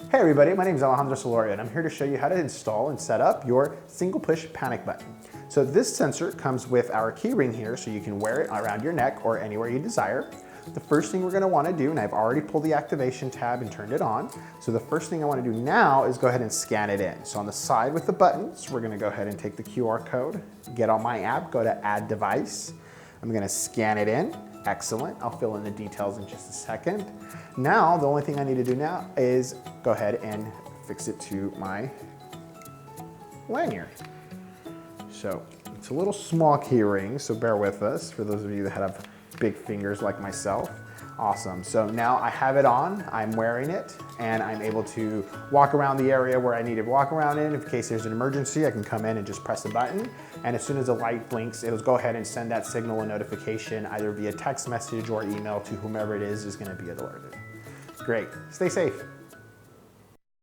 Hey everybody, my name is Alejandro Solorio and I'm here to show you how to install and set up your single push panic button. So this sensor comes with our key ring here so you can wear it around your neck or anywhere you desire. The first thing we're going to want to do, and I've already pulled the activation tab and turned it on, so the first thing I want to do now is go ahead and scan it in. So on the side with the buttons, we're going to go ahead and take the QR code, get on my app, go to add device. I'm going to scan it in. Excellent. I'll fill in the details in just a second. Now, the only thing I need to do now is go ahead and fix it to my lanyard. So it's a little small key ring, so bear with us for those of you that have big fingers like myself. Awesome. So now I have it on, I'm wearing it, and I'm able to walk around the area where I need to walk around in case there's an emergency. I can come in and just press a button, and as soon as the light blinks, it'll go ahead and send that signal and notification either via text message or email to whomever it is going to be alerted. Great. Stay safe.